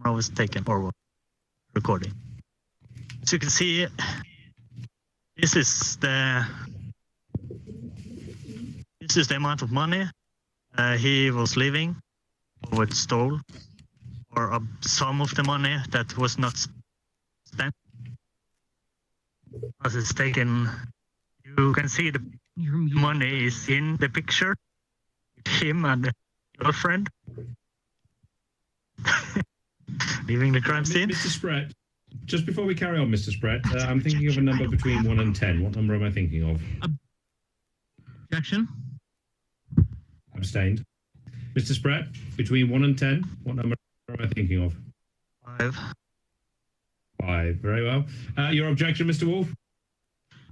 camera was taken or recording. As you can see, this is the amount of money he was leaving, or it stole, or some of the money that was not spent. As it's taken, you can see the money is in the picture, him and the girlfriend leaving the crime scene. Mr. Sprett, just before we carry on, Mr. Sprett, I'm thinking of a number between 1 and 10. What number am I thinking of? Objection. Abstained. Mr. Sprett, between 1 and 10, what number am I thinking of? 5. 5, very well. Your objection, Mr. Wolf?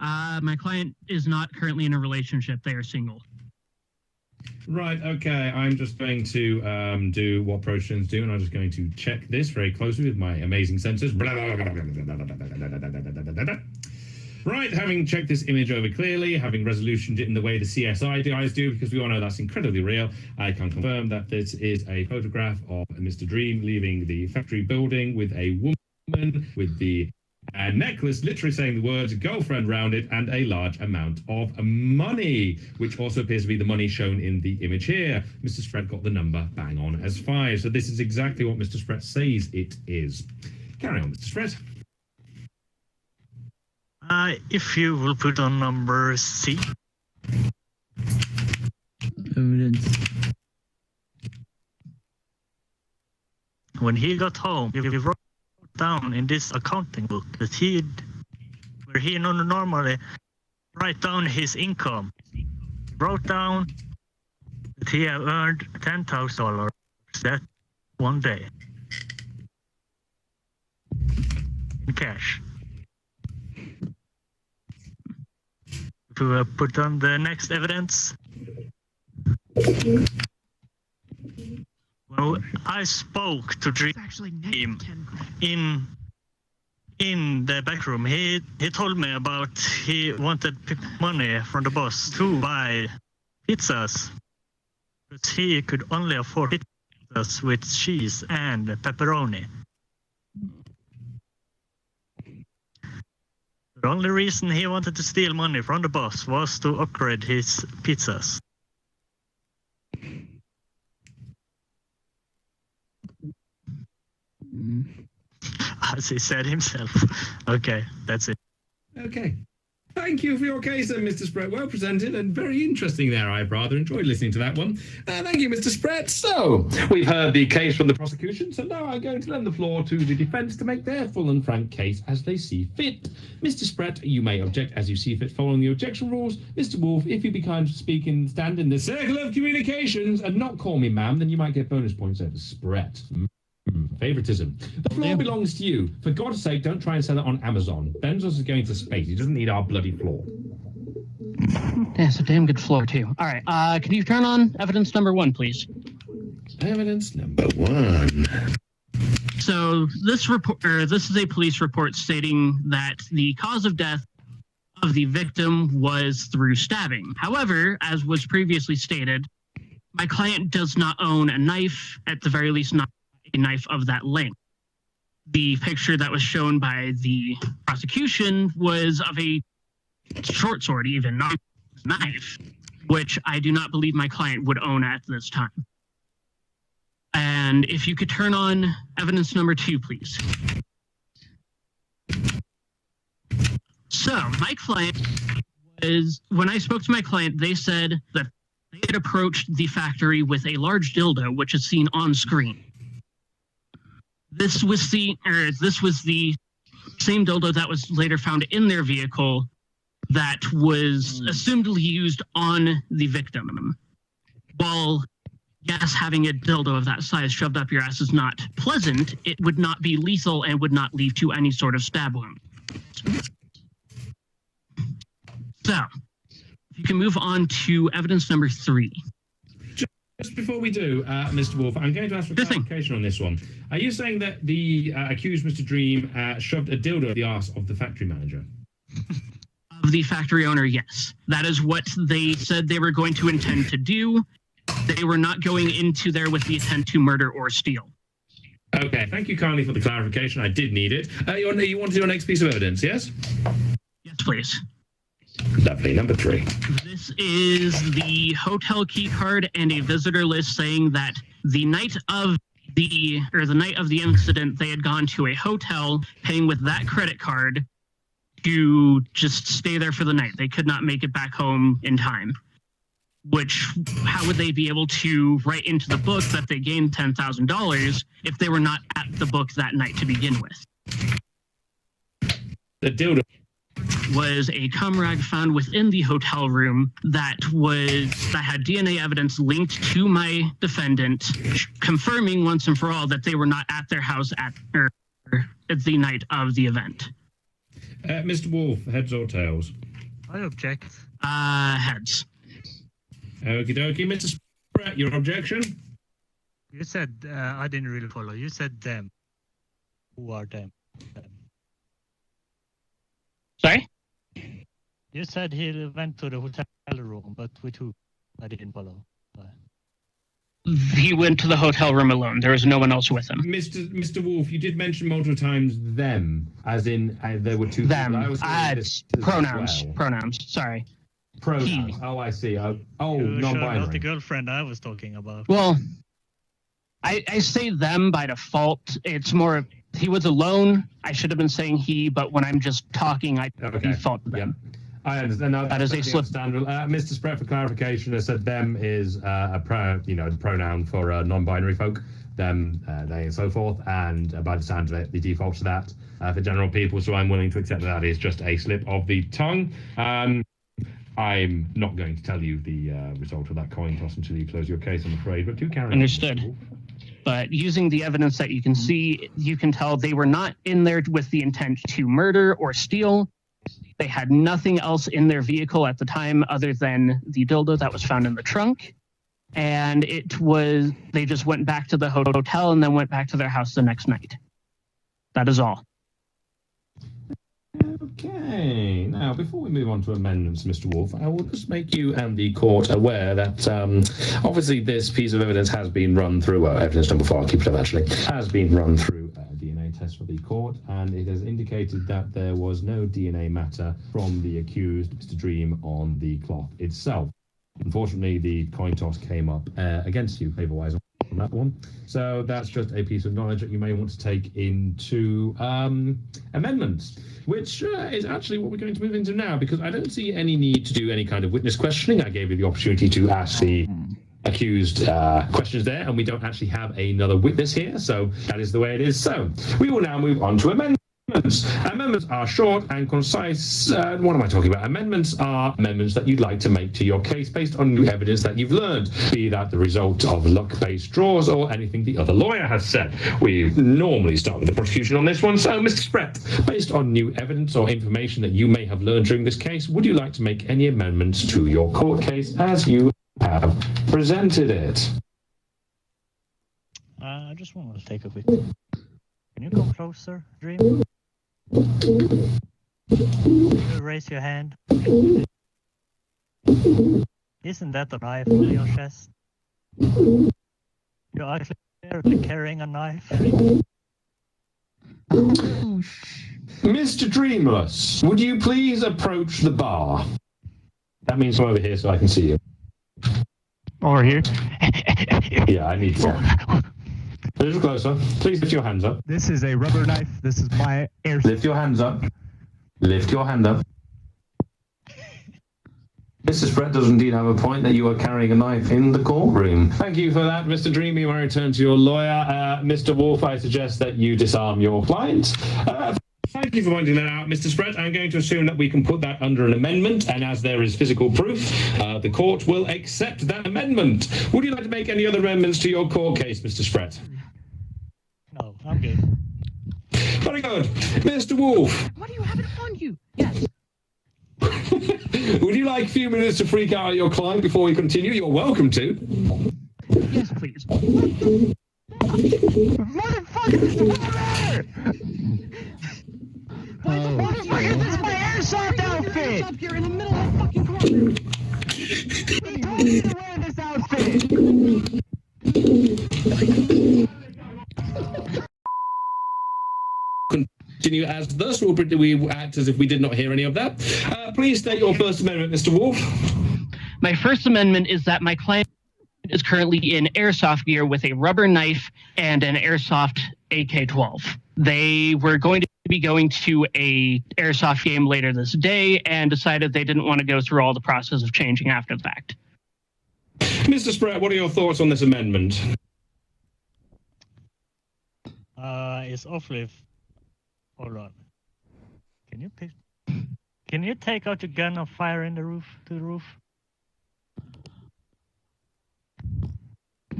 My client is not currently in a relationship. They are single. Right, okay. I'm just going to do what pro-students do, and I'm just going to check this very closely with my amazing sensors. Right, having checked this image over clearly, having resolutioned it in the way the CSI guys do, because we all know that's incredibly real, I can confirm that this is a photograph of Mr. Dream leaving the factory building with a woman with the necklace literally saying the words girlfriend round it and a large amount of money, which also appears to be the money shown in the image here. Mr. Sprett got the number bang on as 5. So this is exactly what Mr. Sprett says it is. Carry on, Mr. Sprett. If you will put on number C. Evidence. When he got home, he wrote down in this accounting book that where he normally write down his income. He wrote down that he had earned $10,000 that one day in cash. To put on the next evidence. Well, I spoke to Dream in the back room. He told me about he wanted money from the boss to buy pizzas, because he could only afford pizzas with cheese and pepperoni. The only reason he wanted to steal money from the boss was to upgrade his pizzas. As he said himself. Okay, that's it. Okay. Thank you for your case, then, Mr. Sprett. Well presented and very interesting there. I've rather enjoyed listening to that one. Thank you, Mr. Sprett. So, we've heard the case from the prosecution, so now I'm going to lend the floor to the defence to make their full and frank case as they see fit. Mr. Sprett, you may object as you see fit following the objection rules. Mr. Wolf, if you be kind to speak and stand in the circle of communications and not call me ma'am, then you might get bonus points over Sprett. Favoritism. The floor belongs to you. For God's sake, don't try and sell it on Amazon. Benzos is going to space. He doesn't need our bloody floor. That's a damn good floor, too. All right. Can you turn on evidence number 1, please? Evidence number 1. So this is a police report stating that the cause of death of the victim was through stabbing. However, as was previously stated, my client does not own a knife, at the very least not a knife of that length. The picture that was shown by the prosecution was of a short sword, even not a knife, which I do not believe my client would own at this time. And if you could turn on evidence number 2, please. So my client when I spoke to my client, they said that they had approached the factory with a large dildo, which is seen on screen. This was the same dildo that was later found in their vehicle that was assumedly used on the victim. While, yes, having a dildo of that size shoved up your ass is not pleasant, it would not be lethal and would not lead to any sort of stab wound. So, if you can move on to evidence number 3. Just before we do, Mr. Wolf, I'm going to ask for clarification on this one. Are you saying that the accused, Mr. Dream, shoved a dildo up the arse of the factory manager? Of the factory owner, yes. That is what they said they were going to intend to do. They were not going into there with the intent to murder or steal. Okay, thank you kindly for the clarification. I did need it. You want to do your next piece of evidence, yes? Yes, please. Lovely. Number 3. This is the hotel key card and a visitor list saying that the night of the incident, they had gone to a hotel paying with that credit card to just stay there for the night. They could not make it back home in time. Which, how would they be able to write into the book that they gained $10,000 if they were not at the book that night to begin with? The dildo was a cum rag found within the hotel room that had DNA evidence linked to my defendant, confirming once and for all that they were not at their house at the night of the event. Mr. Wolf, heads or tails? I object. Heads. Okie dokie. Mr. Spratt, your objection? You said, I didn't really follow. You said them. Who are them? Sorry? You said he went to the hotel room, but with who? I didn't follow. He went to the hotel room alone. There was no one else with him. Mr. Wolf, you did mention multiple times them, as in there were 2 them. people. Pronouns. Well. Pronouns. Sorry. Pronouns. He. Oh, I see. Oh, You sure non-binary. not the girlfriend I was talking about. Well, I say them by default. It's more of he was alone. I should have been saying he, but when I'm just talking, I default to them. Yep. I understand. No, That is a slip. Mr. Spratt, for clarification, I said them is a pronoun for non-binary folk, them, they, and so forth. And by the sound of it, the default to that for general people. So I'm willing to accept that is just a slip of the tongue. I'm not going to tell you the result of that coin toss until you close your case, I'm afraid. But do carry on. Understood. But using the evidence that you can see, you can tell they were not in there with the intent to murder or steal. They had nothing else in their vehicle at the time other than the dildo that was found in the trunk. And they just went back to the hotel and then went back to their house the next night. That is all. Okay, now before we move on to amendments, Mr. Wolf, I will just make you and the court aware that obviously this piece of evidence has been run through, evidence number 4, I'll keep it up actually, has been run through a DNA test for the court, and it has indicated that there was no DNA matter from the accused, Mr. Dream, on the cloth itself. Unfortunately, the coin toss came up against you, favor-wise, on that one. So that's just a piece of knowledge that you may want to take into amendments, which is actually what we're going to move into now, because I don't see any need to do any kind of witness questioning. I gave you the opportunity to ask the accused questions there, and we don't actually have another witness here, so that is the way it is. So we will now move on to amendments. Amendments are short and concise. What am I talking about? Amendments are amendments that you'd like to make to your case based on new evidence that you've learned, be that the result of luck-based draws or anything the other lawyer has said. We normally start with the prosecution on this one. So, Mr. Spratt, based on new evidence or information that you may have learned during this case, would you like to make any amendments to your court case as you have presented it? I just want to take a quick. Can you come closer, Dream? Can you raise your hand? Isn't that a knife on your chest? You're actually clearly carrying a knife. Mr. Dreamless, would you please approach the bar? That means come over here so I can see you. Over here? Yeah, I need to. A little closer. Please lift your hands up. This is a rubber knife. This is my air. Lift your hands up. Lift your hand up. Mr. Spratt does indeed have a point that you are carrying a knife in the courtroom. Thank you for that, Mr. Dreamy. I return to your lawyer. Mr. Wolf, I suggest that you disarm your client. Thank you for pointing that out, Mr. Spratt. I'm going to assume that we can put that under an amendment, and as there is physical proof, the court will accept that amendment. Would you like to make any other amendments to your court case, Mr. Spratt? No, I'm good. Very good. Mr. Wolf. What do you have it on you? Yes. Would you like a few minutes to freak out your client before we continue? You're welcome to. Yes, please. Motherfucker, this is my airsoft outfit! You're in the middle of the fucking courtroom. He told me to wear this outfit! continue as thus. We act as if we did not hear any of that. Please state your First Amendment, Mr. Wolf. My First Amendment is that my client is currently in airsoft gear with a rubber knife and an airsoft AK-12. They were going to be going to a airsoft game later this day and decided they didn't want to go through all the process of changing after the fact. Mr. Spratt, what are your thoughts on this amendment? It's awfully. Hold on. Can you take out your gun and fire in the roof to the roof?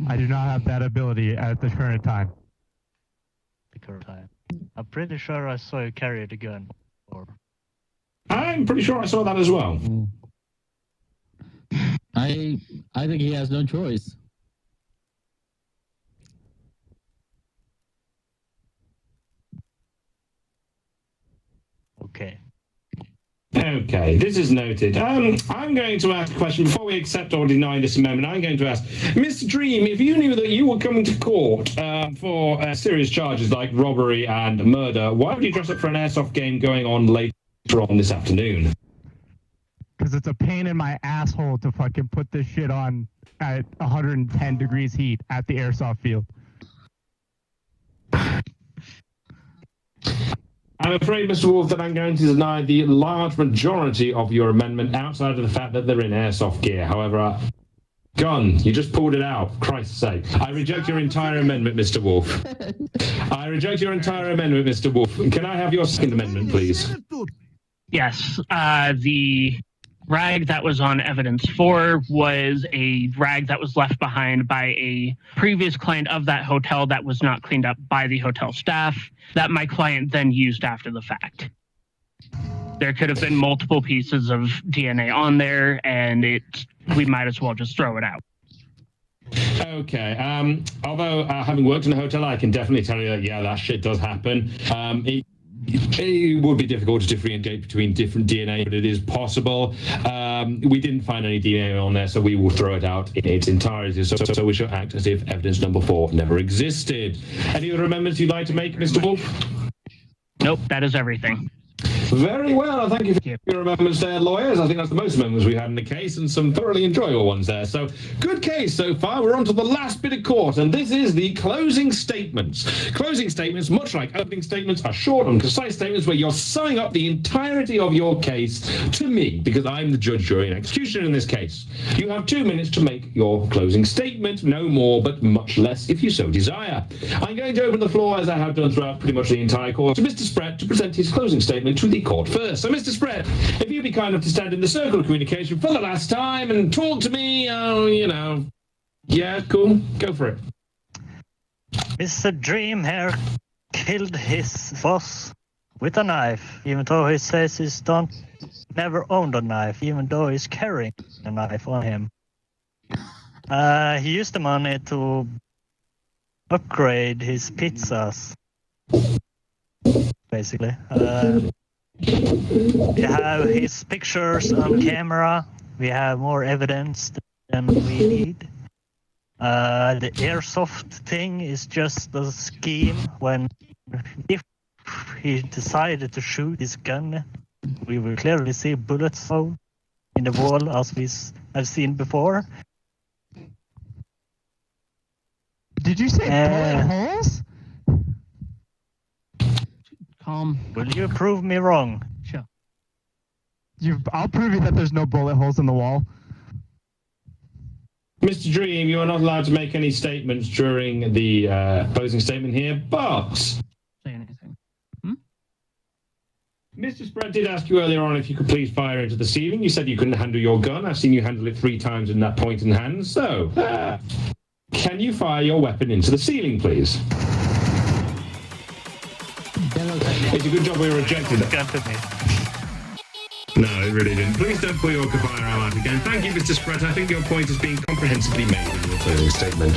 I do not have that ability at the current time. The current time. I'm pretty sure I saw you carry the gun. Or I'm pretty sure I saw that as well. I think he has no choice. okay. Okay, this is noted. I'm going to ask a question before we accept or deny this amendment. I'm going to ask, Mr. Dream, if you knew that you were coming to court for serious charges like robbery and murder, why would you dress up for an airsoft game going on later on this afternoon? Because it's a pain in my asshole to fucking put this shit on at 110 degrees heat at the airsoft field. I'm afraid, Mr. Wolf, that I'm going to deny the large majority of your amendment outside of the fact that they're in airsoft gear. However, gun, you just pulled it out. Christ's sake. I reject your entire amendment, Mr. Wolf. I reject your entire amendment, Mr. Wolf. Can I have your second amendment, please? Yes, the rag that was on evidence 4 was a rag that was left behind by a previous client of that hotel that was not cleaned up by the hotel staff that my client then used after the fact. There could have been multiple pieces of DNA on there, and we might as well just throw it out. Okay. Although having worked in a hotel, I can definitely tell you that, yeah, that shit does happen. It would be difficult to differentiate between different DNA, but it is possible. We didn't find any DNA on there, so we will throw it out in its entirety. So we shall act as if evidence number 4 never existed. Any other amendments you'd like to make, Mr. Wolf? Nope, that is everything. Very well. Thank you for your amendments there, lawyers. I think that's the most amendments we had in the case, and some thoroughly enjoyable ones there. So, good case so far. We're on to the last bit of court, and this is the closing statements. Closing statements, much like opening statements, are short and concise statements where you're summing up the entirety of your case to me, because I'm the judge, jury, and executioner in this case. You have 2 minutes to make your closing statement, no more, but much less if you so desire. I'm going to open the floor, as I have done throughout pretty much the entire court, to Mr. Spratt to present his closing statement to the court first. So, Mr. Spratt, if you'd be kind enough to stand in the circle of communication for the last time and talk to me, yeah, cool, go for it. Mr. Dream here killed his boss with a knife, even though he says he's never owned a knife, even though he's carrying a knife on him. He used the money to upgrade his pizzas, basically. We have his pictures on camera. We have more evidence than we need. The airsoft thing is just a scheme. If he decided to shoot his gun, we will clearly see bullets hole in the wall, as I've seen before. Did you say bullet holes? Calm. Will you prove me wrong? Sure. I'll prove you that there's no bullet holes in the wall. Mr. Dream, you are not allowed to make any statements during the closing statement here, but Say anything. Mr. Spratt did ask you earlier on if you could please fire into the ceiling. You said you couldn't handle your gun. I've seen you handle it 3 times in that point in hand. So, can you fire your weapon into the ceiling, please? It's a good job we were rejected. Gun to me. No, it really didn't. Please don't pull your fire out again. Thank you, Mr. Spratt. I think your point is being comprehensively made in your closing statement.